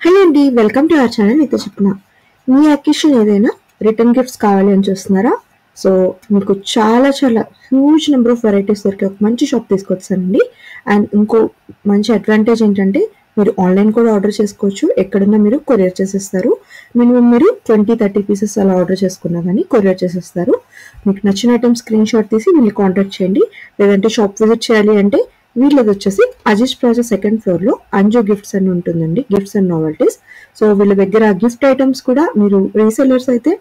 Hello అండి, welcome to our channel. అయితే చెప్పిన మీ అకేషన్ ఏదైనా రిటర్న్ గిఫ్ట్స్ కావాలి అని చూస్తున్నారా? సో మీకు చాలా చాలా హ్యూజ్ నెంబర్ ఆఫ్ వెరైటీస్ దొరికే ఒక మంచి షాప్ తీసుకొచ్చానండి. అండ్ ఇంకో మంచి అడ్వాంటేజ్ ఏంటంటే మీరు ఆన్లైన్ కూడా ఆర్డర్ చేసుకోవచ్చు. ఎక్కడన్నా మీరు కొరియర్ చేసేస్తారు. మినిమం మీరు 20-30 పీసెస్ అలా ఆర్డర్ చేసుకున్నా కానీ కొరియర్ చేసేస్తారు. మీకు నచ్చిన ఐటమ్ స్క్రీన్ షాట్ తీసి వీళ్ళని కాంటాక్ట్ చేయండి. లేదంటే షాప్ విజిట్ చేయాలి అంటే వీళ్ళది వచ్చేసి అజీజ్ ప్లాజా సెకండ్ ఫ్లోర్ లో అంజు గిఫ్ట్స్ అని ఉంటుందండి, గిఫ్ట్స్ అండ్ నావెల్టీస్. సో వీళ్ళ దగ్గర గిఫ్ట్ ఐటమ్స్ కూడా మీరు రీసెలర్స్ అయితే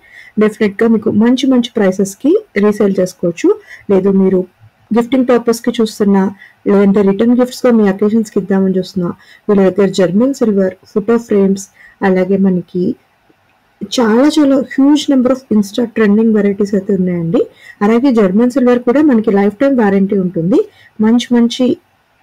డెఫినెట్ గా మీకు మంచి మంచి ప్రైసెస్ కి రీసేల్ చేసుకోవచ్చు. లేదు మీరు గిఫ్టింగ్ పర్పస్ కి చూస్తున్నా, లేదంటే రిటర్న్ గిఫ్ట్స్ గా మీ అకేషన్స్ కి ఇద్దామని చూస్తున్నా, వీళ్ళ దగ్గర జర్మన్ సిల్వర్ ఫోటో ఫ్రేమ్స్, అలాగే మనకి చాలా చాలా huge number of Insta trending varieties అయితే ఉన్నాయండి. అలాగే జర్మన్ సిల్వర్ కూడా మనకి లైఫ్ టైం వారంటీ ఉంటుంది. మంచి మంచి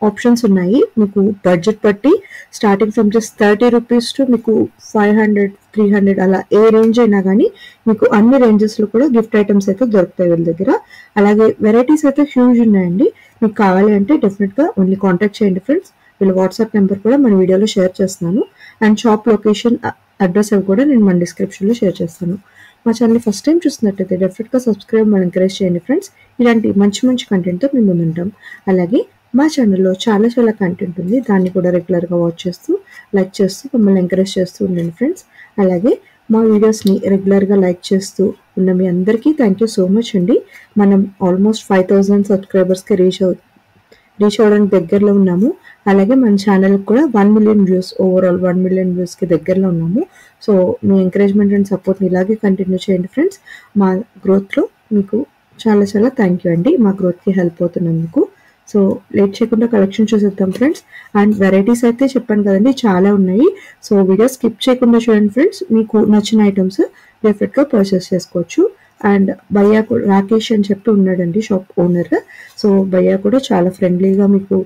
ఆప్షన్స్ ఉన్నాయి. మీకు బడ్జెట్ బట్టి starting from just 30 rupees to మీకు 500-300 అలా ఏ రేంజ్ అయినా కానీ మీకు అన్ని రేంజెస్ లో కూడా గిఫ్ట్ ఐటమ్స్ అయితే దొరుకుతాయి వీళ్ళ దగ్గర. అలాగే వెరైటీస్ అయితే హ్యూజ్ ఉన్నాయండి. మీకు కావాలి అంటే డెఫినెట్ గా ఓన్లీ కాంటాక్ట్ చేయండి ఫ్రెండ్స్. వీళ్ళ వాట్సాప్ నెంబర్ కూడా మన వీడియోలో షేర్ చేస్తున్నాను. అండ్ షాప్ లొకేషన్ అడ్రస్ అవి కూడా నేను మన డిస్క్రిప్షన్లో షేర్ చేస్తాను. మా ఛానల్ ఫస్ట్ టైం చూస్తున్నట్టయితే డెఫినెట్గా సబ్స్క్రైబ్ మనం ఎంకరేజ్ చేయండి ఫ్రెండ్స్. ఇలాంటి మంచి మంచి కంటెంట్తో మేము ముందుంటాం. అలాగే మా ఛానల్లో చాలా చాలా కంటెంట్ ఉంది, దాన్ని కూడా రెగ్యులర్గా వాచ్ చేస్తూ లైక్ చేస్తూ మమ్మల్ని ఎంకరేజ్ చేస్తూ ఉండండి ఫ్రెండ్స్. అలాగే మా వీడియోస్ని రెగ్యులర్గా లైక్ చేస్తూ ఉన్న మీ అందరికీ థ్యాంక్ యూ సో మచ్ అండి. మనం ఆల్మోస్ట్ 5000 సబ్స్క్రైబర్స్కి రీచ్ అవ్వడానికి దగ్గరలో ఉన్నాము. అలాగే మన ఛానల్ కూడా 1 మిలియన్ వ్యూస్, ఓవరాల్ 1 మిలియన్ వ్యూస్కి దగ్గరలో ఉన్నాము. సో మీ ఎంకరేజ్మెంట్ అండ్ సపోర్ట్ని ఇలాగే కంటిన్యూ చేయండి ఫ్రెండ్స్. మా గ్రోత్లో మీకు చాలా చాలా థ్యాంక్ యూ అండి, మా గ్రోత్కి హెల్ప్ అవుతున్నందుకు. సో లేట్ చేయకుండా కలెక్షన్ చూసేద్దాం ఫ్రెండ్స్. అండ్ వెరైటీస్ అయితే చెప్పాను కదండి, చాలా ఉన్నాయి. సో వీడియో స్కిప్ చేయకుండా చూడండి ఫ్రెండ్స్. మీకు నచ్చిన ఐటమ్స్ డెఫినెట్గా పర్చేస్ చేసుకోవచ్చు. అండ్ భయ్యా కూడా, రాకేష్ అని చెప్పి ఉన్నాడండి షాప్ ఓనర్. సో భయ్యా కూడా చాలా ఫ్రెండ్లీగా మీకు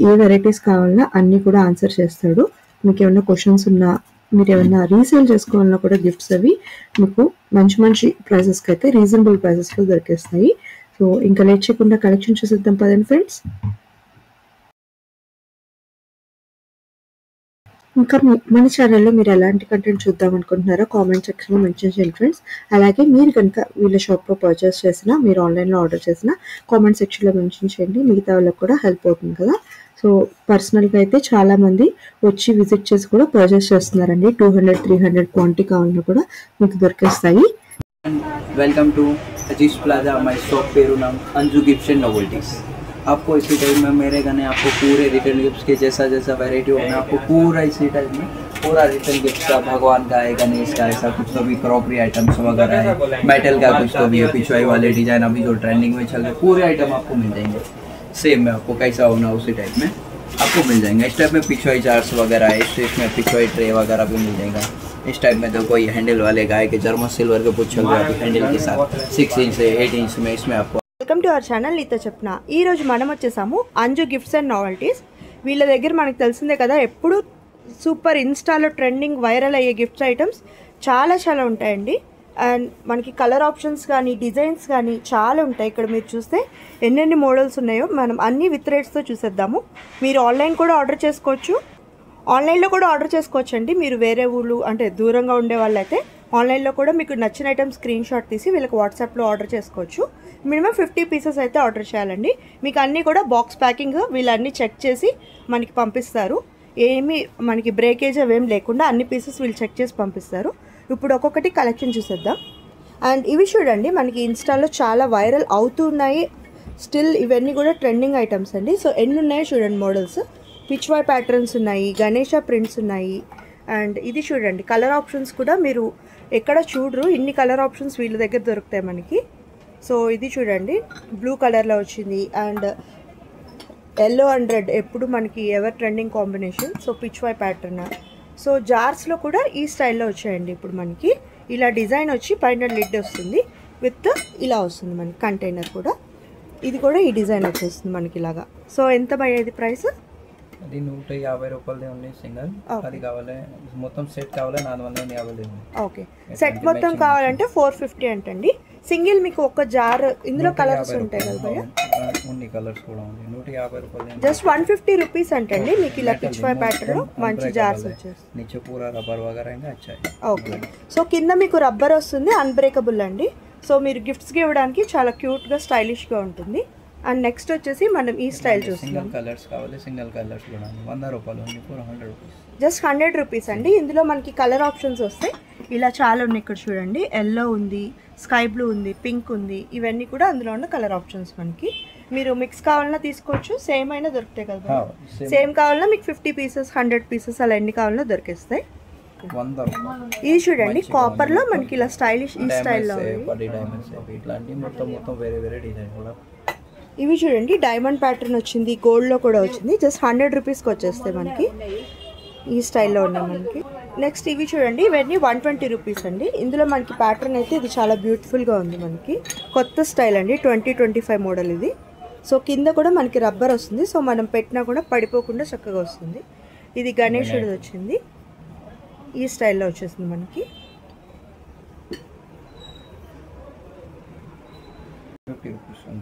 ఏ వెరైటీస్ కావాలన్నా అన్నీ కూడా ఆన్సర్ చేస్తాడు. మీకు ఏమైనా క్వశ్చన్స్ ఉన్నా, మీరు ఏమైనా రీసేల్ చేసుకోవాలన్నా కూడా గిఫ్ట్స్ అవి మీకు మంచి మంచి ప్రైసెస్కి అయితే రీజనబుల్ ప్రైసెస్లో దొరికేస్తాయి. సో ఇంకా లేట్ చేయకుండా కలెక్షన్ చూసేద్దాం పదండి ఫ్రెండ్స్. ఇంకా మన ఛానల్లో మీరు ఎలాంటి కంటెంట్ చూద్దాం అనుకుంటున్నారో కామెంట్ సెక్షన్లో మెన్షన్ చేయండి ఫ్రెండ్స్. అలాగే మీరు కనుక వీళ్ళ షాప్లో పర్చేస్ చేసినా, మీరు ఆన్లైన్లో ఆర్డర్ చేసినా కామెంట్ సెక్షన్లో మెన్షన్ చేయండి. మిగతా వాళ్ళకి కూడా హెల్ప్ అవుతుంది కదా. సో పర్సనల్గా అయితే చాలామంది వచ్చి విజిట్ చేసి కూడా పర్చేస్ చేస్తున్నారండి. 200-300 క్వాంటిటీ కావాలన్నా కూడా మీకు దొరికేస్తాయి. Welcome to Aziz plaza. My shop पेरू नाम अंजू गिफ्ट्स एंड नोवेल्टीज़। आपको इसी टाइप में मेरे गाने आपको पूरे रिटर्न गिफ्ट्स के जैसा जैसा वैरायटी होना, आपको पूरा इसी टाइप में पूरा रिटर्न गिफ्ट्स का, भगवान का है, गणेश का, ऐसा कुछ तो भी क्रॉकरी आइटम्स वगैरह है, मेटल का कुछ तो भी है, पिछवाई वाले डिजाइन अभी जो ट्रेंडिंग में चल रहे पूरे आइटम आपको मिल जाएंगे। सेम में आपको कैसा होना उसी टाइप में आपको मिल जाएंगे। इस टाइप में पिछवाई जार्स वगैरह है, इस टाइप में पिछवाई ट्रे वगैरह भी मिल जाएगा। इस टाइप में तो कोई हैंडल वाले गाय के जर्मन सिल्वर के कुछ चल रहा है हैंडल के साथ 6 इंच से 8 इंच में, इसमें आपको వెల్కమ్ టు అవర్ ఛానల్ నీతో చెప్పిన. ఈరోజు మనం వచ్చేసాము అంజు గిఫ్ట్స్ అండ్ నావెల్టీస్. వీళ్ళ దగ్గర మనకు తెలిసిందే కదా, ఎప్పుడు సూపర్ ఇన్స్టాలో ట్రెండింగ్ వైరల్ అయ్యే గిఫ్ట్స్ ఐటమ్స్ చాలా చాలా ఉంటాయండి. అండ్ మనకి కలర్ ఆప్షన్స్ కానీ డిజైన్స్ కానీ చాలా ఉంటాయి. ఇక్కడ మీరు చూస్తే ఎన్నెన్ని మోడల్స్ ఉన్నాయో మనం అన్నీ విత్ రేట్స్తో చూసేద్దాము. మీరు ఆన్లైన్ కూడా ఆర్డర్ చేసుకోవచ్చు, ఆన్లైన్లో కూడా ఆర్డర్ చేసుకోవచ్చు అండి. మీరు వేరే ఊళ్ళు అంటే దూరంగా ఉండే వాళ్ళైతే ఆన్లైన్లో కూడా మీకు నచ్చిన ఐటమ్ స్క్రీన్ షాట్ తీసి వీళ్ళకి వాట్సాప్లో ఆర్డర్ చేసుకోవచ్చు. మినిమం 50 పీసెస్ అయితే ఆర్డర్ చేయాలండి. మీకు అన్నీ కూడా బాక్స్ ప్యాకింగ్ వీళ్ళన్నీ చెక్ చేసి మనకి పంపిస్తారు. ఏమీ మనకి బ్రేకేజ్ అవేం లేకుండా అన్ని పీసెస్ వీళ్ళు చెక్ చేసి పంపిస్తారు. ఇప్పుడు ఒక్కొక్కటి కలెక్షన్ చూసేద్దాం. అండ్ ఇవి చూడండి, మనకి ఇన్స్టాలో చాలా వైరల్ అవుతున్నాయి స్టిల్. ఇవన్నీ కూడా ట్రెండింగ్ ఐటమ్స్ అండి. సో ఎన్ని ఉన్నాయో చూడండి మోడల్స్. పిచ్వాయ్ ప్యాటర్న్స్ ఉన్నాయి, గణేష ప్రింట్స్ ఉన్నాయి. అండ్ ఇది చూడండి, కలర్ ఆప్షన్స్ కూడా మీరు ఎక్కడ చూడరు, ఇన్ని కలర్ ఆప్షన్స్ వీళ్ళ దగ్గర దొరుకుతాయి మనకి. సో ఇది చూడండి, బ్లూ కలర్లో వచ్చింది అండ్ ఎల్లో అండ్ రెడ్ ఎప్పుడు మనకి ever trending combination. So pichwai pattern. So జార్స్లో కూడా ఈ స్టైల్లో వచ్చాయండి. ఇప్పుడు మనకి ఇలా డిజైన్ వచ్చి పైన లిడ్ వస్తుంది, విత్ ఇలా వస్తుంది మనకి కంటైనర్ కూడా. ఇది కూడా ఈ డిజైన్ వచ్చేస్తుంది మనకి ఇలాగా. సో ఎంత అయ్యేది ప్రైస్? అది 150 రూపాయలది ఉంది సింగల్. అది కావాలి మొత్తం సెట్ కావాలి 450. ఓకే, సెట్ మొత్తం కావాలంటే 450 అంటండి. సింగిల్ మీకు ఒక జార్, ఇందులో కలర్స్ ఉంటాయి కదా భయ్య. ఉన్ని కలర్స్ కూడా ఉంది 150 రూపాయలు జస్ట్ 150 రూపీస్ అంటండి మీకు ఇలా పిచ్ వై ప్యాటర్న్ లో మంచి జార్స్ వచ్చేస్తాయి नीचे पूरा रबर वगैरह है अच्छा है ఓకే సో కింద మీకు రబ్బర్ వస్తుంది అన్బ్రేకబుల్ అండి సో మీరు గిఫ్ట్స్కి ఇవ్వడానికి చాలా క్యూట్గా స్టైలిష్గా ఉంటుంది అండ్ నెక్స్ట్ వచ్చేసి మనం ఈ స్టైల్ చూస్తున్నాం సింగిల్ కలర్స్ కావాలి సింగిల్ కలర్స్ కూడా 100 రూపాయలు ఉంది 100 రూపీస్ జస్ట్ 100 రూపీస్ అండి ఇందులో మనకి కలర్ ఆప్షన్స్ వస్తాయి ఇలా చాలా ఉన్నాయి ఇక్కడ చూడండి ఎల్లో ఉంది స్కై బ్లూ ఉంది పింక్ ఉంది ఇవన్నీ కూడా అందులో ఉన్న కలర్ ఆప్షన్స్ మనకి మీరు మిక్స్ కావాలన్నా తీసుకోవచ్చు సేమ్ అయినా దొరుకుతాయి కదా సేమ్ కావాలన్నా మీకు 50 పీసెస్ 100 పీసెస్ అలా ఎన్ని కావాలన్నా దొరికేస్తాయి ఇది చూడండి కాపర్ లో మనకి ఇలా స్టైలిష్ ఈ స్టైల్లో ఇవి చూడండి డైమండ్ ప్యాటర్న్ వచ్చింది గోల్డ్ లో కూడా వచ్చింది జస్ట్ 100 రూపీస్కి వచ్చేస్తాయి మనకి ఈ స్టైల్లో ఉన్నాయి మనకి నెక్స్ట్ ఇవి చూడండి ఇవన్నీ 120 రూపీస్ అండి ఇందులో మనకి ప్యాటర్న్ అయితే ఇది చాలా బ్యూటిఫుల్గా ఉంది మనకి కొత్త స్టైల్ అండి 2025 మోడల్ ఇది సో కింద కూడా మనకి రబ్బర్ వస్తుంది సో మనం పెట్టినా కూడా పడిపోకుండా చక్కగా వస్తుంది ఇది గణేశుడిది వచ్చింది ఈ స్టైల్లో వచ్చేసింది మనకి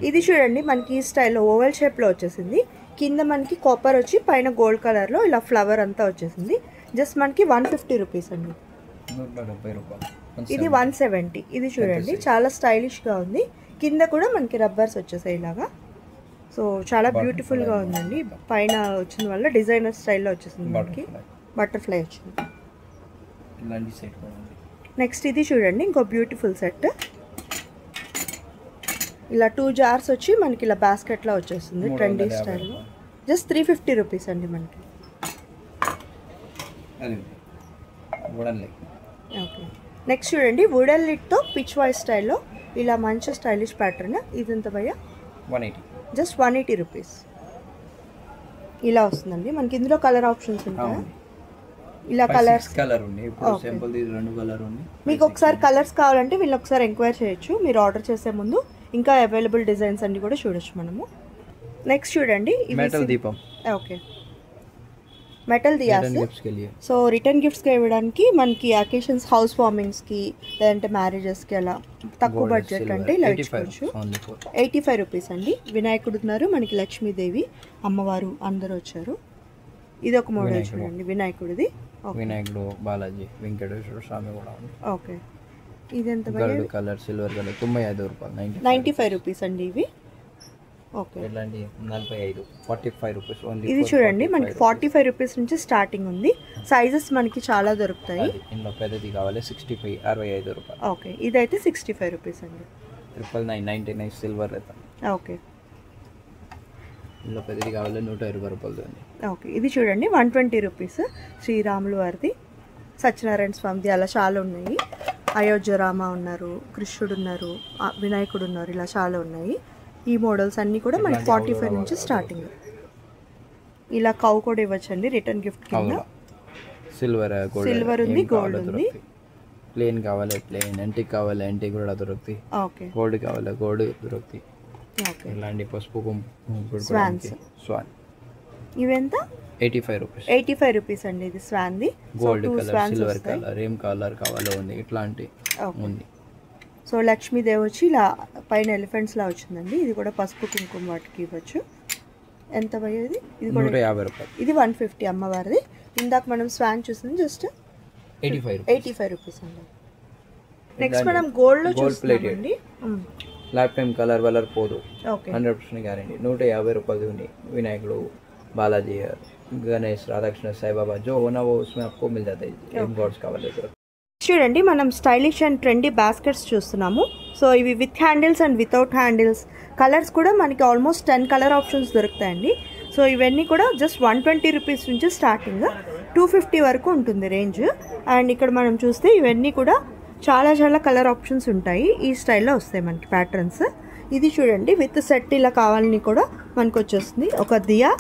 ఇది చూడండి మనకి ఈ స్టైల్లో ఓవెల్ షేప్లో వచ్చేసింది కింద మనకి కాపర్ వచ్చి పైన గోల్డ్ కలర్లో ఇలా ఫ్లవర్ అంతా వచ్చేసింది జస్ట్ మనకి 150 రూపీస్ అండి ఇది 170 ఇది చూడండి చాలా స్టైలిష్గా ఉంది కింద కూడా మనకి రబ్బర్స్ వచ్చేసాయి ఇలాగా సో చాలా బ్యూటిఫుల్గా ఉందండి పైన వచ్చిన వల్ల డిజైనర్ స్టైల్లో వచ్చేసింది మనకి బటర్ఫ్లై వచ్చింది నెక్స్ట్ ఇది చూడండి ఇంకో బ్యూటిఫుల్ సెట్ ఇలా 2 జార్స్ వచ్చి మనకి ఇలా బాస్కెట్లో వచ్చేస్తుంది ట్రెండీ స్టైల్లో జస్ట్ 350 రూపీస్ అండి మనకి ఓకే నెక్స్ట్ చూడండి వుడెన్ లిడ్తో పిచ్ వాయిస్ స్టైల్లో ఇలా మంచి స్టైలిష్ ప్యాటర్న్ ఇది ఎంత భయ్యా 180 జస్ట్ 180 రూపీస్ ఇలా వస్తుందండి మనకి ఇందులో కలర్ ఆప్షన్స్ ఉంటాయి ఇలా కలర్స్ కలర్ ఉంది ఇప్పుడు సింపుల్ ది రెండు కలర్ ఉంది మీకు ఒకసారి కలర్స్ కావాలంటే వీళ్ళు ఒకసారి ఎంక్వైరీ చేయొచ్చు మీరు ఆర్డర్ చేసే ముందు ఇంకా అవైలబుల్ డిజైన్స్ అన్ని కూడా చూడొచ్చు మనము నెక్స్ట్ చూడండి మెటల్ దీపం okay metal diyas so return గిఫ్ట్స్కి ఇవ్వడానికి మనకి అకేషన్స్ హౌస్ వార్మింగ్స్కి లేదంటే మ్యారేజెస్కి అలా తక్కువ బడ్జెట్ అంటే ఇలా ఇచ్చుకోవచ్చు 85 రూపీస్ అండి వినాయకుడు ఉన్నారు మనకి లక్ష్మీదేవి అమ్మవారు అందరూ వచ్చారు ఇది ఒక మోడల్ చూడండి వినాయకుడిది వినాయకుడు బాలాజీ వెంకటేశ్వర స్వామి కూడా ఉంది ఓకే ఇది ఎంత గోల్డ్ కలర్ సిల్వర్ కలర్ 95 రూపాయలు 95 రూపీస్ అండి ఇవి ఓకే ఇలాంటి 45 రూపీస్ ఓన్లీ ఇది చూడండి మనకి 45 రూపీస్ నుంచి స్టార్టింగ్ ఉంది సైజెస్ మనకి చాలా దొరుకుతాయి ఇందులో పెద్దది కావాలి 65 రూపాయలు ఓకే ఇదైతే 65 రూపీస్ అండి 999 సిల్వర్ అయితే ఓకే ఇందులో పెద్దది కావాలి 120 రూపాయలు ఓకే ఇది చూడండి 120 రూపీస్ శ్రీరాములు వారిది సత్యనారాయణ స్వామిది అలా చాలా ఉన్నాయి అయోధ్య రామ ఉన్నారు కృష్ణుడు ఉన్నారు వినాయకుడు ఉన్నారు ఇలా చాలా ఉన్నాయి ఈ మోడల్స్ అన్నీ కూడా మనకి 45 నుంచి స్టార్టింగ్ ఇలా కౌ కూడా ఇవ్వచ్చండి రిటర్న్ గిఫ్ట్ కింద సిల్వర్ ఉంది గోల్డ్ ఉంది ప్లేన్ కావాలి ప్లేన్ యాంటిక్ కావాలి యాంటిక్ కూడా దొరుకుతాయి ఓకే గోల్డ్ కావాలి గోల్డ్ దొరుకుతాయి ఓకే ఇలాంటి పసుపు స్వాన్ ఇవెంత 85 రూపీస్ అండి ఇది స్వాన్ది గోల్డ్ కలర్ సిల్వర్ కలర్ ఏం కలర్ కావాలో ఉంది ఇట్లాంటి ఉంది సో లక్ష్మీదేవి వచ్చి ఇలా పైన ఎలిఫెంట్స్ లా వచ్చిందండి ఇది కూడా పసుపు కుంకుమ వాటికి ఇవ్వచ్చు ఎంత పోయేది ఇది కూడా 150 రూపాయలు ఇది 150 అమ్మవారిది ఇందాక మనం స్వాన్ చూసింది జస్ట్ 85 రూపీస్ అండి నెక్స్ట్ మనం గోల్డ్ లో చూస్తున్నామండి లైఫ్ టైం కలర్ పోదు 100% గ్యారెంటీ 150 రూపాయలు ఉంది వినాయకుడు बालाजी गणेश राधाकृष्ण साई बाबा जो होना वो उसमें आपको मिल जाता है गॉड्स కావాలి చూడండి మనం స్టైలిష్ అండ్ ట్రెండీ బాస్కెట్స్ చూస్తున్నాము సో ఇవి with handles and without handles colours కూడా మనకి ఆల్మోస్ట్ 10 కలర్ ఆప్షన్స్ దొరుకుతాయండి సో ఇవన్నీ కూడా జస్ట్ 120 రూపీస్ నుంచి స్టార్టింగ్ 250 వరకు ఉంటుంది రేంజ్ అండ్ ఇక్కడ మనం చూస్తే ఇవన్నీ కూడా చాలా కలర్ ఆప్షన్స్ ఉంటాయి ఈ స్టైల్లో వస్తాయి మనకి ప్యాటర్న్స్ ఇది చూడండి విత్ సెట్ ఇలా కావాలని కూడా మనకు వచ్చేస్తుంది ఒక దియా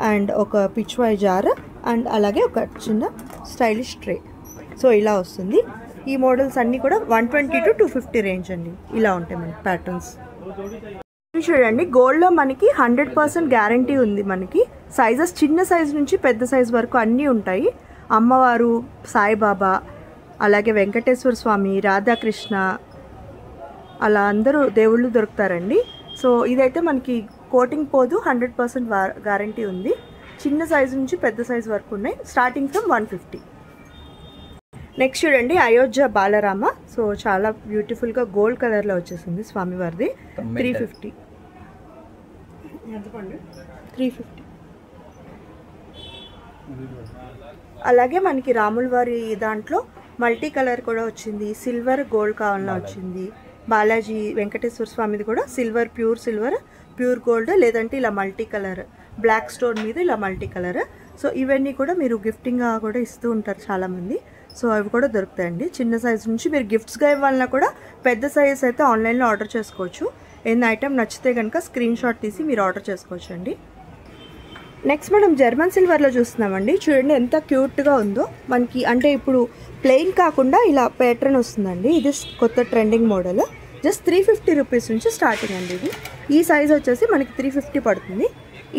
అండ్ ఒక పిచ్వాయ్ జార్ అండ్ అలాగే ఒక చిన్న స్టైలిష్ ట్రే సో ఇలా వస్తుంది ఈ మోడల్స్ అన్నీ కూడా 120 to 250 రేంజ్ అండి ఇలా ఉంటాయి మనకి ప్యాటర్న్స్ చూడండి గోల్డ్లో మనకి 100% గ్యారంటీ ఉంది మనకి సైజెస్ చిన్న సైజ్ నుంచి పెద్ద సైజ్ వరకు అన్నీ ఉంటాయి అమ్మవారు సాయిబాబా అలాగే వెంకటేశ్వర స్వామి రాధాకృష్ణ అలా అందరూ దేవుళ్ళు దొరుకుతారండి సో ఇదైతే మనకి కోటింగ్ పోదు, 100% గ్యారంటీ ఉంది. చిన్న సైజు నుంచి పెద్ద సైజు వరకు ఉన్నాయి, స్టార్టింగ్ ఫ్రమ్ 150. నెక్స్ట్ చూడండి అయోధ్య బాలరామ. సో చాలా బ్యూటిఫుల్గా గోల్డ్ కలర్లో వచ్చేసింది స్వామివారిది. 350. అలాగే మనకి రాముల వారి దాంట్లో మల్టీ కలర్ కూడా వచ్చింది, సిల్వర్ గోల్డ్ కావాలన్నా వచ్చింది. బాలాజీ వెంకటేశ్వర స్వామిది కూడా సిల్వర్, ప్యూర్ గోల్డ్, లేదంటే ఇలా మల్టీ కలర్ బ్లాక్ స్టోన్ మీద ఇలా మల్టీ కలర్. సో ఇవన్నీ కూడా మీరు గిఫ్టింగ్గా కూడా ఇస్తూ ఉంటారు చాలామంది. సో అవి కూడా దొరుకుతాయండి. చిన్న సైజు నుంచి మీరు గిఫ్ట్స్గా ఇవ్వాలన్నా కూడా పెద్ద సైజ్ అయితే ఆన్లైన్లో ఆర్డర్ చేసుకోవచ్చు. ఏదైనా ఐటెం నచ్చితే కనుక స్క్రీన్ షాట్ తీసి మీరు ఆర్డర్ చేసుకోవచ్చు అండి. నెక్స్ట్ మనం జర్మన్ సిల్వర్లో చూస్తున్నామండి. చూడండి ఎంత క్యూట్గా ఉందో మనకి. అంటే ఇప్పుడు ప్లెయిన్ కాకుండా ఇలా ప్యాటర్న్ వస్తుందండి. ఇది కొత్త ట్రెండింగ్ మోడల్. జస్ట్ 350 రూపీస్ నుంచి స్టార్టింగ్ అండి. ఇది ఈ సైజ్ వచ్చేసి మనకి 350 పడుతుంది.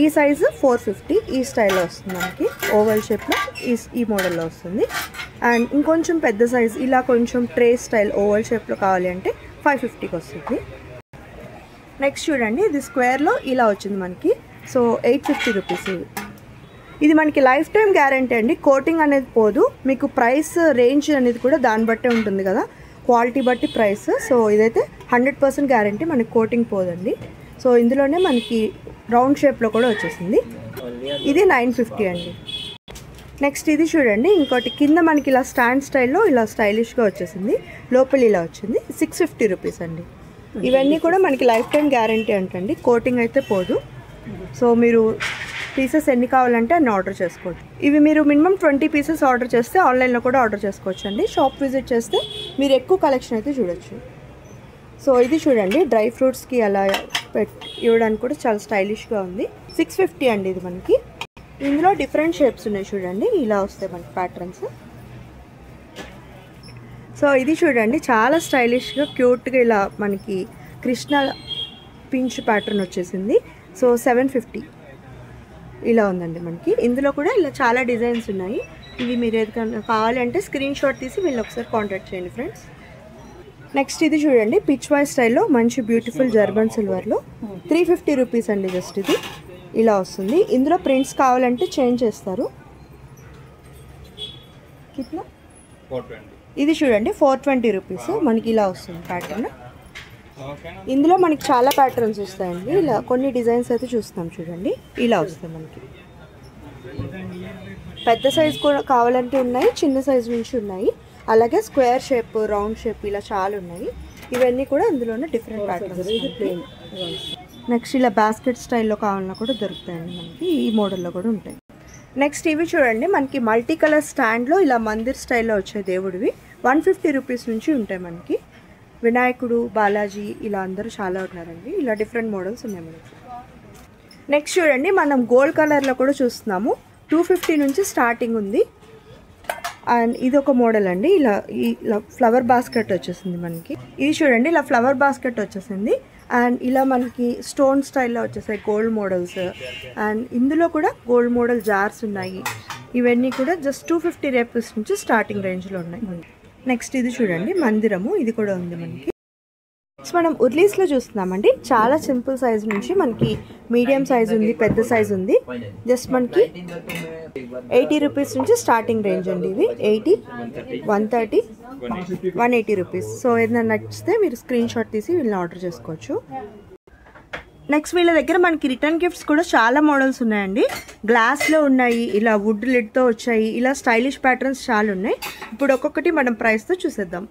ఈ సైజు 450. ఈ స్టైల్లో వస్తుంది మనకి, ఓవల్ షేప్లో ఈ మోడల్లో వస్తుంది. అండ్ ఇంకొంచెం పెద్ద సైజ్ ఇలా కొంచెం ట్రే స్టైల్ ఓవల్ షేప్లో కావాలి అంటే 550కి వస్తుంది. నెక్స్ట్ చూడండి ఇది స్క్వేర్లో ఇలా వచ్చింది మనకి. So 850 rupees. ఇది మనకి లైఫ్ టైం గ్యారంటీ అండి. కోటింగ్ అనేది పోదు. మీకు ప్రైస్ రేంజ్ అనేది కూడా దాన్ని బట్టే ఉంటుంది కదా, క్వాలిటీ బట్టి ప్రైస్. సో ఇదైతే 100% గ్యారంటీ, మనకి కోటింగ్ పోదండి. సో ఇందులోనే మనకి రౌండ్ షేప్లో కూడా వచ్చేసింది. ఇది 950 అండి. నెక్స్ట్ ఇది చూడండి ఇంకోటి కింద మనకి ఇలా స్టాండ్ స్టైల్లో ఇలా స్టైలిష్గా వచ్చేసింది, లోపల ఇలా వచ్చింది. 650 రూపీస్ అండి. ఇవన్నీ కూడా మనకి లైఫ్ టైం గ్యారంటీ అంటండి, కోటింగ్ అయితే పోదు. సో మీరు పీసెస్ ఎన్ని కావాలంటే అన్ని ఆర్డర్ చేసుకోవచ్చు. ఇవి మీరు మినిమం 20 పీసెస్ ఆర్డర్ చేస్తే ఆన్లైన్లో కూడా ఆర్డర్ చేసుకోవచ్చు అండి. షాప్ విజిట్ చేస్తే మీరు ఎక్కువ కలెక్షన్ అయితే చూడొచ్చు. సో ఇది చూడండి డ్రై ఫ్రూట్స్కి అలా ఇవ్వడానికి కూడా చాలా స్టైలిష్గా ఉంది. 650 అండి ఇది మనకి. ఇందులో డిఫరెంట్ షేప్స్ ఉన్నాయి చూడండి, ఇలా వస్తాయి మనకి ప్యాటర్న్స్. సో ఇది చూడండి చాలా స్టైలిష్గా క్యూట్గా ఇలా మనకి కృష్ణ పించ్ ప్యాటర్న్ వచ్చేసింది. సో 750 ఇలా ఉందండి మనకి. ఇందులో కూడా ఇలా చాలా డిజైన్స్ ఉన్నాయి. ఇవి మీరు ఏదైనా కావాలంటే స్క్రీన్ షాట్ తీసి వీళ్ళు ఒకసారి కాంటాక్ట్ చేయండి ఫ్రెండ్స్. నెక్స్ట్ ఇది చూడండి పిచ్ వై స్టైల్లో మంచి బ్యూటిఫుల్ జర్మన్ సిల్వర్లో 350 రూపీస్ అండి. జస్ట్ ఇది ఇలా వస్తుంది. ఇందులో ప్రింట్స్ కావాలంటే చేంజ్ చేస్తారు. ఇది చూడండి 420 రూపీస్ మనకి ఇలా వస్తుంది ప్యాటర్న్. ఇందులో మనకి చాలా ప్యాటర్న్స్ వస్తాయండి. ఇలా కొన్ని డిజైన్స్ అయితే చూస్తాం చూడండి, ఇలా వస్తాయి మనకి. పెద్ద సైజ్ కూడా కావాలంటే ఉన్నాయి, చిన్న సైజు నుంచి ఉన్నాయి. అలాగే స్క్వేర్ షేప్, రౌండ్ షేప్ ఇలా చాలా ఉన్నాయి. ఇవన్నీ కూడా ఇందులోనే డిఫరెంట్ ప్యాటర్న్స్. నెక్స్ట్ ఇలా బాస్కెట్ స్టైల్లో కావాలన్నా కూడా దొరుకుతాయండి మనకి, ఈ మోడల్లో కూడా ఉంటాయి. నెక్స్ట్ ఇవి చూడండి మనకి మల్టీ కలర్ స్టాండ్లో ఇలా మందిర్ స్టైల్లో వచ్చే దేవుడివి 150 రూపీస్ నుంచి ఉంటాయి మనకి. వినాయకుడు, బాలాజీ ఇలా అందరూ చాలా ఉన్నారండి. ఇలా డిఫరెంట్ మోడల్స్ ఉన్నాయి మనకి. నెక్స్ట్ చూడండి మనం గోల్డ్ కలర్లో కూడా చూస్తున్నాము. 250 నుంచి స్టార్టింగ్ ఉంది. అండ్ ఇది ఒక మోడల్ అండి. ఇలా ఫ్లవర్ బాస్కెట్ వచ్చేసింది మనకి. ఇది చూడండి ఇలా ఫ్లవర్ బాస్కెట్ వచ్చేసింది. అండ్ ఇలా మనకి స్టోన్ స్టైల్లో వచ్చేసాయి గోల్డ్ మోడల్స్. అండ్ ఇందులో కూడా గోల్డ్ మోడల్ జార్స్ ఉన్నాయి. ఇవన్నీ కూడా జస్ట్ 250 రూపీస్ నుంచి స్టార్టింగ్ రేంజ్లో ఉన్నాయి. నెక్స్ట్ ఇది చూడండి మందిరము, ఇది కూడా ఉంది మనకి. నెక్స్ట్ మనం ఉర్లీస్లో చూస్తున్నామండి. చాలా సింపుల్ సైజ్ నుంచి మనకి మీడియం సైజ్ ఉంది, పెద్ద సైజ్ ఉంది. జస్ట్ మనకి 80 రూపీస్ నుంచి స్టార్టింగ్ రేంజ్ అండి. ఇవి 80, 130, 180 రూపీస్. సో ఏదైనా నచ్చితే మీరు స్క్రీన్ షాట్ తీసి వీళ్ళని ఆర్డర్ చేసుకోవచ్చు. నెక్స్ట్ వీళ్ళ దగ్గర మనకి రిటర్న్ గిఫ్ట్స్ కూడా చాలా మోడల్స్ ఉన్నాయండి. గ్లాస్లో ఉన్నాయి, ఇలా వుడ్ లిడ్తో వచ్చాయి, ఇలా స్టైలిష్ ప్యాటర్న్స్ చాలా ఉన్నాయి. ఇప్పుడు ఒక్కొక్కటి మనం ప్రైస్తో చూసేద్దాం.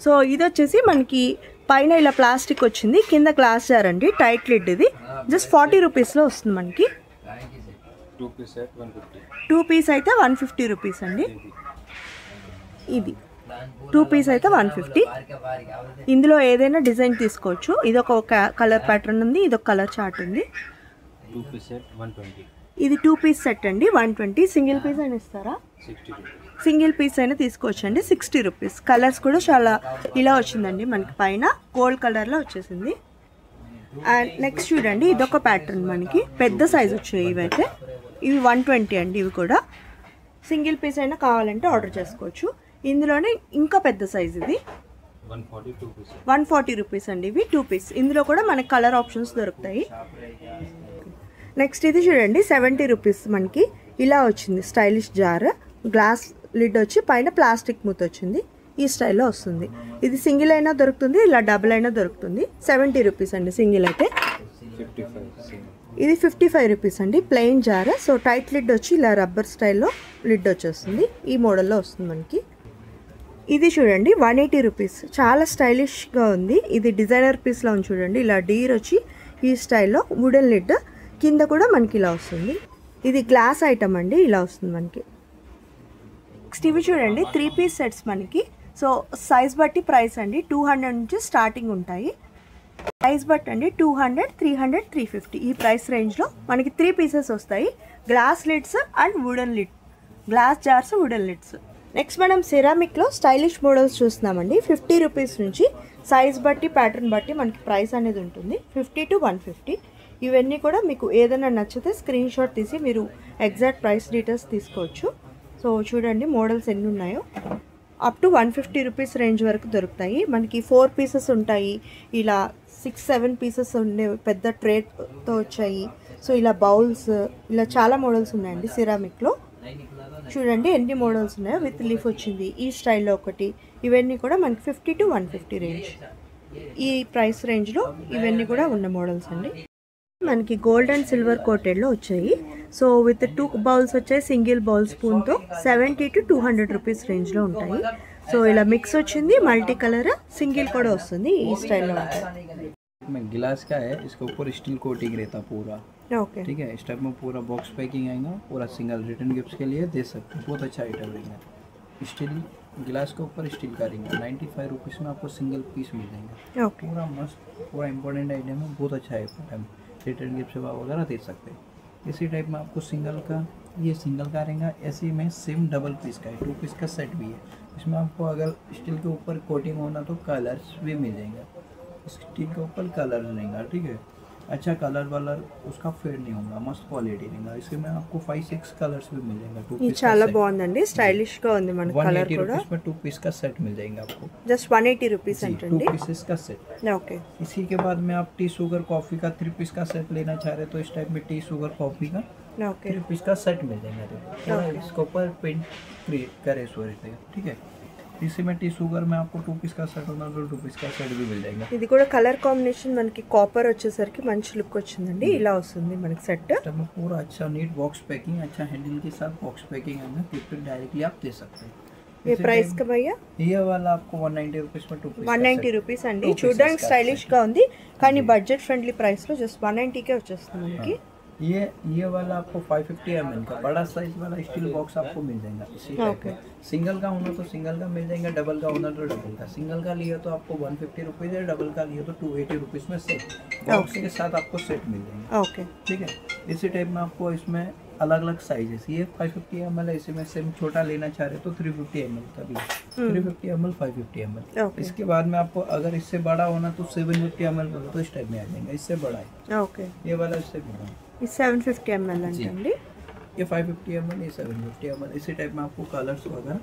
సో ఇది వచ్చేసి మనకి పైన ఇలా ప్లాస్టిక్ వచ్చింది, కింద గ్లాస్ జార్ అండి, టైట్ లిడ్. ఇది జస్ట్ 40 రూపీస్లో వస్తుంది మనకి. 2 పీస్ అయితే 150 రూపీస్ అండి. ఇది 2 పీస్ అయితే 150. ఇందులో ఏదైనా డిజైన్ తీసుకోవచ్చు. ఇది ఒక కలర్ ప్యాటర్న్ ఉంది, ఇది ఒక కలర్ చార్ట్ ఉంది. ఇది 2 పీస్ సెట్ అండి 120. సింగిల్ పీస్ అయినా ఇస్తారా? సింగిల్ పీస్ అయినా తీసుకోవచ్చు అండి 60 రూపీస్. కలర్స్ కూడా చాలా ఇలా వచ్చిందండి మనకి, పైన గోల్డ్ కలర్లో వచ్చేసింది. అండ్ నెక్స్ట్ చూడండి ఇదొక ప్యాటర్న్ మనకి, పెద్ద సైజ్ వచ్చాయి ఇవైతే. ఇవి 120 అండి. ఇవి కూడా సింగిల్ పీస్ అయినా కావాలంటే ఆర్డర్ చేసుకోవచ్చు. ఇందులోనే ఇంకా పెద్ద సైజ్ ఇది 140 రూపీస్ అండి. ఇవి 2 పీస్. ఇందులో కూడా మనకి కలర్ ఆప్షన్స్ దొరుకుతాయి. నెక్స్ట్ ఇది చూడండి 70 రూపీస్ మనకి ఇలా వచ్చింది స్టైలిష్ జార్, గ్లాస్ లిడ్ వచ్చి పైన ప్లాస్టిక్ మూత వచ్చింది, ఈ స్టైల్లో వస్తుంది. ఇది సింగిల్ అయినా దొరుకుతుంది, ఇలా డబుల్ అయినా దొరుకుతుంది. 70 రూపీస్ అండి సింగిల్ అయితే. ఇది 55 రూపీస్ అండి plain jar. So tight lid వచ్చి ఇలా రబ్బర్ స్టైల్లో లిడ్ వచ్చేస్తుంది, ఈ మోడల్లో వస్తుంది మనకి. ఇది చూడండి 180 రూపీస్, చాలా స్టైలిష్గా ఉంది. ఇది డిజైనర్ పీస్లో ఉంది చూడండి, ఇలా డీర్ వచ్చి ఈ స్టైల్లో వుడెన్ లిడ్, కింద కూడా మనకి ఇలా వస్తుంది. ఇది గ్లాస్ ఐటమ్ అండి, ఇలా వస్తుంది మనకి. నెక్స్ట్ ఇవి చూడండి 3 పీస్ సెట్స్ మనకి. సో సైజ్ బట్టి ప్రైస్ అండి, 200 నుంచి స్టార్టింగ్ ఉంటాయి. ప్రైస్ బట్ అండి 200, 300, 350 ఈ ప్రైస్ రేంజ్లో మనకి 3 పీసెస్ వస్తాయి. Glass lids and wooden lid, glass jars, wooden lids. Next మనం సిరామిక్లో స్టైలిష్ మోడల్స్ చూస్తున్నామండి. 50 రూపీస్ నుంచి సైజ్ బట్టి ప్యాటర్న్ బట్టి మనకి ప్రైస్ అనేది ఉంటుంది, 50 to 150. ఇవన్నీ కూడా మీకు ఏదైనా నచ్చితే స్క్రీన్ షాట్ తీసి మీరు ఎగ్జాక్ట్ ప్రైస్ డీటెయిల్స్ తీసుకోవచ్చు. సో చూడండి మోడల్స్ ఎన్ని ఉన్నాయో, అప్ టు 150 రూపీస్ రేంజ్ వరకు దొరుకుతాయి మనకి. 4 పీసెస్ ఉంటాయి, ఇలా 6-7 పీసెస్ ఉండే పెద్ద ట్రేతో వచ్చాయి. సో ఇలా బౌల్స్, ఇలా చాలా మోడల్స్ ఉన్నాయండి సిరామిక్లో. చూడండి ఎన్ని మోడల్స్ ఉన్నాయో, విత్ లీఫ్ వచ్చింది ఈ స్టైల్లో ఒకటి. ఇవన్నీ కూడా మనకి 50 to 150 రేంజ్, ఈ ప్రైస్ రేంజ్లో ఇవన్నీ కూడా ఉన్న మోడల్స్ అండి. మనకి గోల్డ్ అండ్ సిల్వర్ కోటెడ్లో వచ్చాయి. సో విత్ 2 బౌల్స్ వచ్చాయి, సింగిల్ బౌల్ స్పూన్తో 70 to 200 రూపీస్ రేంజ్లో ఉంటాయి. సో ఇలా మిక్స్ వచ్చింది, మల్టీ కలర్, సింగిల్ కూడా వస్తుంది, ఈ స్టైల్లో ఉంటాయి. गिलास का है, इसके ऊपर स्टील कोटिंग रहता पूरा, ओके ठीक है। इस टाइप में पूरा बॉक्स पैकिंग आएगा, पूरा सिंगल रिटर्न गिफ्ट के लिए दे सकते हैं, बहुत अच्छा आइटम रहेगा। स्टील गिलास के ऊपर स्टील का रहेगा, 95 रुपीज़ में आपको सिंगल पीस मिल जाएगा। ओके पूरा मस्त, पूरा इंपॉर्टेंट आइटम है, बहुत अच्छा आइटम, रिटर्न गिफ्ट सेवा वगैरह दे सकते हैं। इसी टाइप में आपको सिंगल का, ये सिंगल का रहेगा, ऐसे में सेम डबल पीस का है, 2 पीस का सेट भी है। इसमें आपको अगर स्टील के ऊपर कोटिंग होना तो कलर्स भी मिल जाएंगे, स्टील के ऊपर कलर रहेगा, ठीक है। अच्छा कलर वलर उसका फेड नहीं होगा, मस्त क्वालिटी रहेगा। इसमें आपको 5-6 कलर्स भी मिल जाएगा। 2 पीस చాలా బాగుందండి, స్టైలిష్ గా ఉంది మన కలర్ కూడా. इसमें 2 पीस का सेट मिल जाएगा आपको, జస్ట్ 180 రూపీస్ అంటండి. 2 पीसेस का सेट। ఓకే इसी के बाद में आप टी शुगर कॉफ़ी का 3 पीस का सेट लेना चाह रहे हैं तो इस टाइप में टी शुगर कॉफ़ी का ఓకే 3 पीस का सेट मिल जाएगा। देखो इसके ऊपर पेंट क्रिएट करे सो रहते हैं, ठीक है। इसी में टी शुगर में आपको 2 पीस का सेट होना तो 2 पीस का सेट भी मिल जाएगा। ఇది కూడా కలర్ కాంబినేషన్ మనకి కాపర్ వచ్చేసరికి మంచి లుక్ వచ్చిందండి, ఇలా వస్తుంది మనకి సెట్. में पूरा अच्छा नीट बॉक्स पैकिंग, अच्छा हैंडल के साथ बॉक्स पैकिंग है, गिफ्ट डायरेक्टली आप दे सकते हैं। ये प्राइस का भैया ये वाला आपको 190 रुपीस में 2 पीस 190 రూపీస్ అండి. చూడడానికి స్టైలిష్ గా ఉంది కానీ బడ్జెట్ ఫ్రెండ్లీ ప్రైస్ లో జస్ట్ 190 కే వచ్చేస్తుంది మనకి. ये वाला आपको 550 ml का बड़ा साइज वाला स्टील बॉक्स आपको मिल जाएगा इसी टाइप का। सिंगल का होना तो सिंगल का मिल जाएगा, डबल का होना तो डबल का। सिंगल का लिए तो आपको 150 रुपीज़ है, डबल का लिए तो 280 रुपीज़ में सेट बॉक्स के साथ आपको सेट मिल जाएगा। ఓకే ठीक है, इसी टाइप में आपको इसमें अलग अलग साइजेस, ये 550 ml है, इसी में सेम छोटा लेना चाह रहे तो 350 ml का भी, 350 ml 550 ml। इसके बाद में आपको अगर इससे बड़ा होना तो 750 ml बोलो तो इस टाइप में आ जाएगा, इससे बड़ा है ఓకే ये वाला, इससे बड़ा है ఇది 750 ml అంటండి. ये 550 ml, ये 750 ml। इसी टाइप में आपको कलर्स वगैरह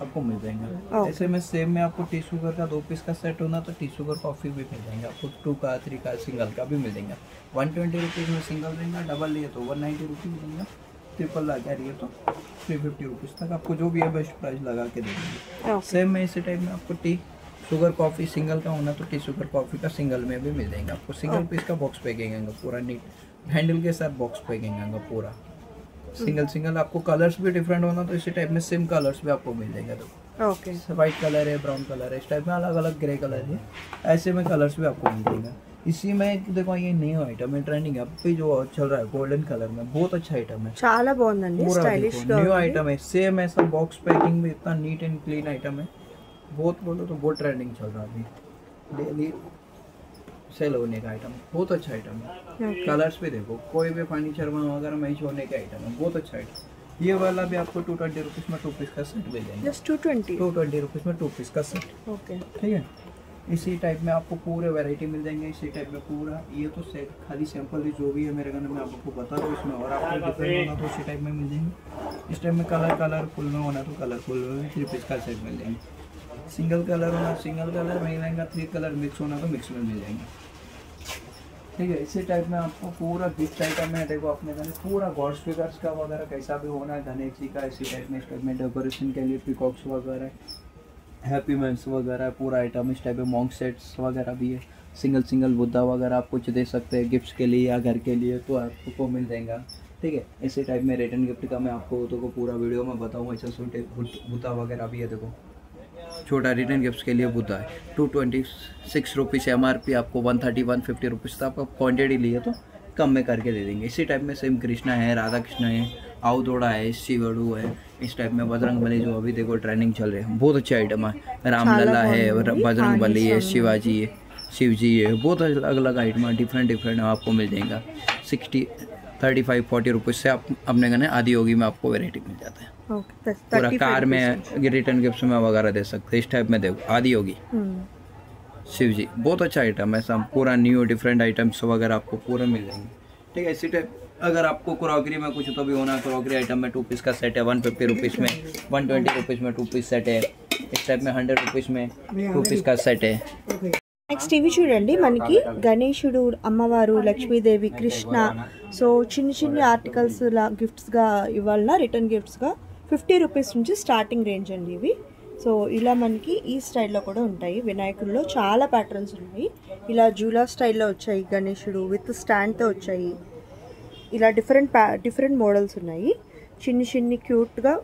आपको मिल जाएंगे। ऐसे में सेम में आपको टी शुगर का 2 पीस का सेट होना तो टी शुगर कॉफ़ी भी मिल जाएंगे आपको, 2 का 3 का सिंगल का भी मिल जाएगा। 120 रुपीज़ में सिंगल रहेगा, डबल लिए तो 190 रुपीज़ रहेगा, ट्रिपल लगा रही है तो 350 रुपीज़ तक आपको जो भी है बेस्ट प्राइस लगा के दे देंगे। सेम में इसी टाइप में आपको टी शुगर कॉफ़ी सिंगल का होना तो टी शुगर कॉफ़ी का सिंगल में भी मिल जाएगा आपको। सिंगल पीस का बॉक्स पैकिंग आएगा, पूरा नीट हैंडल के साथ बॉक्स पैकिंग आएगा पूरा। सिंगल आपको कलर्स भी डिफरेंट होना तो इसी टाइप में सेम कलर्स भी आपको मिल जाएगा। तो ఓకే वाइट कलर है, ब्राउन कलर है, इस टाइप में अलग अलग ग्रे कलर है, ऐसे में कलर्स भी आपको मिल जाएगा। इसी में देखो ये न्यू आइटम है, ट्रेंडिंग है अभी जो चल रहा है, गोल्डन कलर में, बहुत अच्छा आइटम है, చాలా బాగుందండి, స్టైలిష్ గా न्यू आइटम है। सेम ऐसा बॉक्स पैकिंग भी इतना नीट एंड क्लीन आइटम है, बहुत बोलो तो बहुत ट्रेंडिंग चल रहा है अभी, डेली सेल होने का आइटम, बहुत अच्छा आइटम है। कलर्स भी देखो, कोई भी फर्नीचर वगैरह मैच होने का आइटम है, बहुत अच्छा आइटम। ये वाला भी आपको 220 रुपीज़ में 2 पीस का सेट मिल जाएगा, జస్ట్ 220. 220 रुपीज़ में 2 पीस का सेट, ఓకే ठीक है। इसी टाइप में आपको पूरे वैरायटी मिल जाएंगे, इसी टाइप में पूरा। ये तो सेट खाली सैंपल जो भी है मेरे घर में आपको बता रहा हूँ, इसमें और आपको डिफरेंट होना तो इसी टाइप में मिल जाएंगे। इस टाइप में कलरफुल में होना तो कलरफुल में 3 पीस का सेट मिल जाएंगे। सिंगल कलर होना सिंगल कलर मिल जाएगा, 3 कलर मिक्स होना तो मिक्स में मिल जाएंगे। ठीक है। इसी टाइप में आपको पूरा गिफ्ट आइटम है, देखो अपने घर पूरा गॉड स्पीकर्स का वगैरह कैसा भी होना है, गणेश जी का इसी टाइप में, इस टाइप में डेकोरेशन के लिए पिकॉक्स वगैरह, हैप्पी मैम्स वगैरह पूरा आइटम इस टाइप में, मॉन्क सेट्स वगैरह भी है, सिंगल बुद्धा वगैरह आप कुछ दे सकते हैं गिफ्ट्स के लिए या घर के लिए तो आपको मिल जाएगा। ठीक है। इसी टाइप में रिटर्न गिफ्ट का मैं आपको तो पूरा वीडियो में बताऊँगा। ऐसा छोटे बुद्धा वगैरह भी है, देखो छोटा रिटर्न गिफ्ट्स के लिए बुद्धा है। 226 रुपीज़ MRP, आपको 130-150 रुपीज़ था, आपको क्वान्टिटी लिए तो कम में करके दे देंगे। इसी टाइप में सेम कृष्णा है, राधा कृष्ण है, आवदोड़ा है, शिवड़ू है, इस टाइप में बजरंग बली जो अभी देखो ट्रेंडिंग चल रहे हैं, बहुत अच्छे आइटम है, रामलला है, बजरंग बली है, शिवाजी है, शिव जी है, बहुत अलग अलग आइटम है, डिफरेंट आपको मिल जाएगा। 35-40 रुपीज़ से आप अपने गने आदि योगी में आपको वेराइटी मिल जाता है। पूरा कार में रिटर्न गिफ्ट में वगैरह दे सकते हैं। इस टाइप में देखो आदि योगी, शिव जी, बहुत अच्छा आइटम है, सब पूरा न्यू डिफरेंट आइटम्स वगैरह आपको पूरे मिल जाएंगे। ठीक है। इसी टाइप अगर आपको क्रॉकरी में कुछ तो भी होना, क्रॉकरी आइटम में 2 पीस का सेट है 150 रुपीज़ में, 120 रुपीज़ में 2 पीस सेट है, इस टाइप में 100 रुपीज़ में 2 पीस का सेट है। నెక్స్ట్ ఇవి చూడండి, మనకి గణేశుడు, అమ్మవారు, లక్ష్మీదేవి, కృష్ణ, సో చిన్ని ఆర్టికల్స్ గిఫ్ట్స్గా ఇవ్వాలన్నా రిటర్న్ గిఫ్ట్స్గా 50 రూపీస్ నుంచి స్టార్టింగ్ రేంజ్ అండి ఇవి. సో ఇలా మనకి ఈ స్టైల్లో కూడా ఉంటాయి. వినాయకుల్లో చాలా ప్యాటర్న్స్ ఉన్నాయి. ఇలా జూలా స్టైల్లో వచ్చాయి, గణేశుడు విత్ స్టాండ్తో వచ్చాయి, ఇలా డిఫరెంట్ మోడల్స్ ఉన్నాయి. చిన్ని క్యూట్గా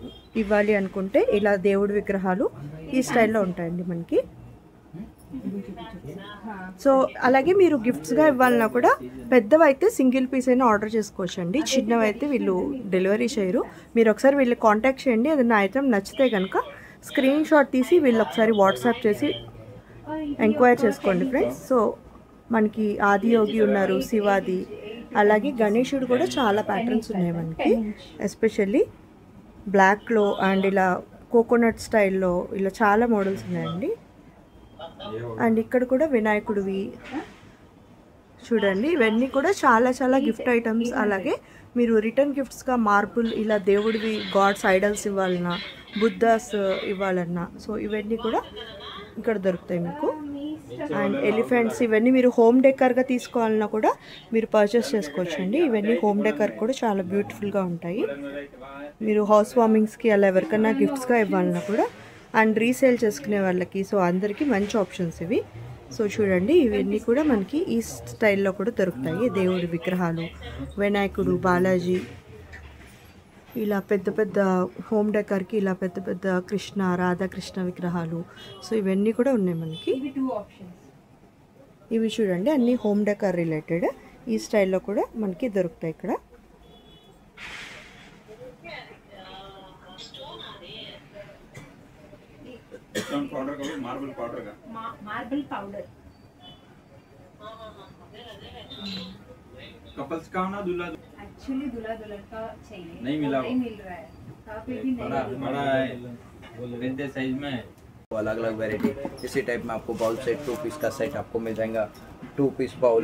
ఇవ్వాలి అనుకుంటే ఇలా దేవుడి విగ్రహాలు ఈ స్టైల్లో ఉంటాయండి మనకి. సో అలాగే మీరు గిఫ్ట్స్గా ఇవ్వాలన్నా కూడా పెద్దవైతే సింగిల్ పీస్ అయినా ఆర్డర్ చేసుకోవచ్చు అండి, చిన్నవైతే వీళ్ళు డెలివరీ చేయరు. మీరు ఒకసారి వీళ్ళు కాంటాక్ట్ చేయండి, ఏదైనా ఐటమ్ నచ్చితే కనుక స్క్రీన్ షాట్ తీసి వీళ్ళు ఒకసారి వాట్సాప్ చేసి ఎంక్వైరీ చేసుకోండి ఫ్రెండ్స్. సో మనకి ఆదియోగి ఉన్నారు, శివాది, అలాగే గణేశుడు కూడా చాలా ప్యాటర్న్స్ ఉన్నాయి మనకి, ఎస్పెషల్లీ బ్లాక్లో అండ్ ఇలా కోకోనట్ స్టైల్లో ఇలా చాలా మోడల్స్ ఉన్నాయండి. అండ్ ఇక్కడ కూడా వినాయకుడివి చూడండి, ఇవన్నీ కూడా చాలా గిఫ్ట్ ఐటమ్స్. అలాగే మీరు రిటర్న్ గిఫ్ట్స్గా మార్బుల్ ఇలా దేవుడివి గాడ్స్ ఐడల్స్ ఇవ్వాలన్నా, బుద్ధాస్ ఇవ్వాలన్నా, సో ఇవన్నీ కూడా ఇక్కడ దొరుకుతాయి మీకు. అండ్ ఎలిఫెంట్స్, ఇవన్నీ మీరు హోమ్ డెకర్గా తీసుకోవాలన్నా కూడా మీరు పర్చేస్ చేసుకోవచ్చు అండి. ఇవన్నీ హోమ్ డెకర్ కూడా చాలా బ్యూటిఫుల్గా ఉంటాయి. మీరు హౌస్ వార్మింగ్స్కి అలా ఎవరికైనా గిఫ్ట్స్గా ఇవ్వాలన్నా కూడా అండ్ రీసేల్ చేసుకునే వాళ్ళకి, సో అందరికీ మంచి ఆప్షన్స్ ఇవి. సో చూడండి, ఇవన్నీ కూడా మనకి ఈ స్టైల్లో కూడా దొరుకుతాయి. దేవుడి విగ్రహాలు, వినాయకుడు, బాలాజీ, ఇలా పెద్ద హోమ్ డెకర్కి ఇలా పెద్ద కృష్ణ, రాధాకృష్ణ విగ్రహాలు, సో ఇవన్నీ కూడా ఉన్నాయి మనకి. ఇవి చూడండి అన్నీ హోమ్ డెకర్ రిలేటెడ్, ఈ స్టైల్లో కూడా మనకి దొరుకుతాయి ఇక్కడ. मार्बल पाउडर कपल्स का ना दूल्हा एक्चुअली दूल्हा दुल्हन का चाहिए, नहीं मिला, नहीं मिल रहा है, काफी भी नहीं बड़ा है बेहतर साइज में है। अलग अलग वेराइटी इसी टाइप में आपको बाउल सेट 2 पीस का सेट आपको मिल जाएगा। 2 पीस बाउल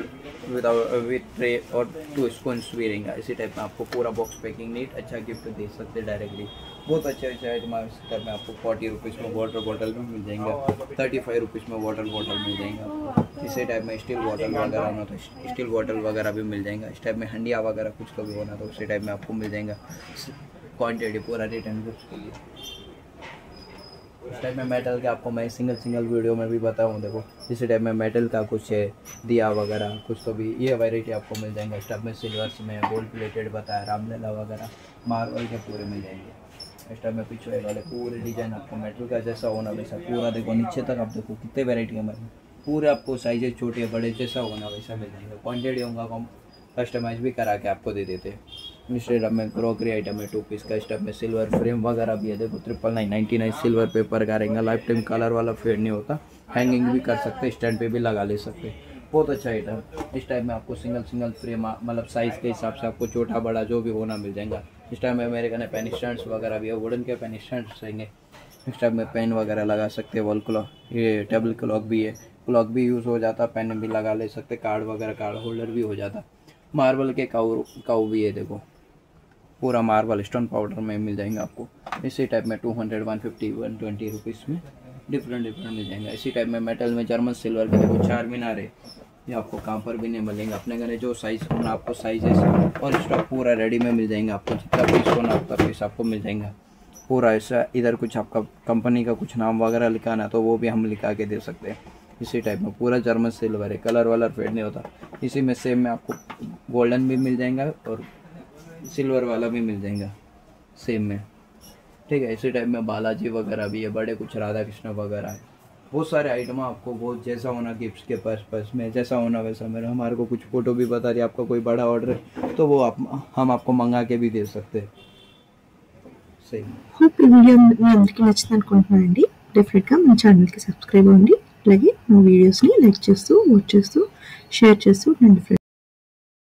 विद ट्रे और 2 स्पून्स भी रहेगा। इसी टाइप में आपको पूरा बॉक्स पैकिंग नीट अच्छा गिफ्ट दे सकते हैं डायरेक्टली। बहुत अच्छे आइटम इस टाइप में आपको 40 रुपीज़ में वाटर बॉटल में मिल जाएंगे, 35 रुपीज़ में वाटर बॉटल मिल जाएगा। इसी टाइप में स्टील बॉटल वगैरह होना तो स्टील बॉटल वगैरह भी मिल जाएगा। इस टाइप में हंडिया वगैरह कुछ तो भी होना तो उसी टाइप में आपको मिल जाएगा। क्वान्टिटी पूरा रिटर्न गिफ्ट के लिए। इस टाइप में मेटल के आपको मैं सिंगल वीडियो में भी बताऊँ। देखो इसी टाइप में मेटल का कुछ है, दिया वगैरह कुछ तो भी ये वैरायटी आपको मिल जाएंगे। इस टाइप में सिल्वर्स में गोल्ड प्लेटेड बताया, रामलीला वगैरह मार्बल के पूरे मिल जाएंगे। इस टाइप में पीछे वाले पूरे डिजाइन आपको मेटल का जैसा होना वैसा पूरा देखो नीचे तक आप देखो कितने वैरायटी है हमारे पूरे आपको साइजेज छोटे बड़े जैसा होना वैसा मिल जाएंगे। क्वान्टिटी होगा कम कस्टमाइज भी करा के आपको दे देते हैं। इस टाइप में क्रॉकरी आइटम है 2 पीस का। इस टाइप में सिल्वर फ्रेम वगैरह भी है, देखो 999 सिल्वर पेपर का रहेगा। लाइफ टाइम कलर वाला फेड नहीं होता, हैंगिंग भी कर सकते, स्टैंड पे भी लगा ले सकते। बहुत अच्छा आइटम। इस टाइप में आपको सिंगल फ्रेम मतलब साइज़ के हिसाब से आपको छोटा बड़ा जो भी होना मिल जाएगा। इस टाइम में मेरे कहने पेन स्टैंड्स वगैरह भी है, वुडन के पेन स्टैंड्स रहेंगे। इस टाइप में पेन वगैरह लगा सकते हैं, वॉल क्लॉक, ये टेबल क्लॉक भी है, क्लॉक भी यूज़ हो जाता, पेन भी लगा ले सकते, कार्ड वगैरह कार्ड होल्डर भी हो जाता। मार्बल के काऊ भी है, देखो पूरा मार्बल स्टोन पाउडर में मिल जाएंगे आपको। इसी टाइप में 200, 150, 120 रुपीज़ में डिफरेंट मिल जाएंगे। इसी टाइप में मेटल में जर्मन सिल्वर के देखो 4 मीनार है, ये आपको कहाँ पर भी नहीं मिलेंगे। अपने घर जो साइज़ होना आपको साइजेस और स्टॉक पूरा रेडी में मिल जाएंगे। आपको जितना पीस होना उतना पीस आपको मिल जाएगा पूरा। ऐसा इधर कुछ आपका कंपनी का कुछ नाम वगैरह लिखाना तो वो भी हम लिखा के दे सकते हैं। इसी टाइप में पूरा जर्मन सिल्वर है, कलर वलर फेड नहीं होता। इसी में सेम में आपको गोल्डन भी मिल जाएगा और सिल्वर वाला भी मिल जाएगा सेम में, ठीक है। इसी टाइप में बालाजी वगैरह भी है, बड़े कुछ राधा कृष्ण वगैरह है, बहुत सारे आइटम आपको बहुत जैसा होना गिफ्ट्स के पर्पस में जैसा होना वैसा। मेरा हमारे को कुछ फ़ोटो भी बता रही, आपका कोई बड़ा ऑर्डर है तो वो हम आपको मंगा के भी दे सकते हैं। सही హోప్ ఈ వీడియో మీ అందరికీ నచ్చింది అనుకుంటున్నానండి. డెఫినెట్గా మన ఛానల్కి సబ్స్క్రైబ్ అవ్వండి. అలాగే మా వీడియోస్ని లైక్ చేస్తూ వాచ్ చేస్తూ షేర్ చేస్తూ నన్ను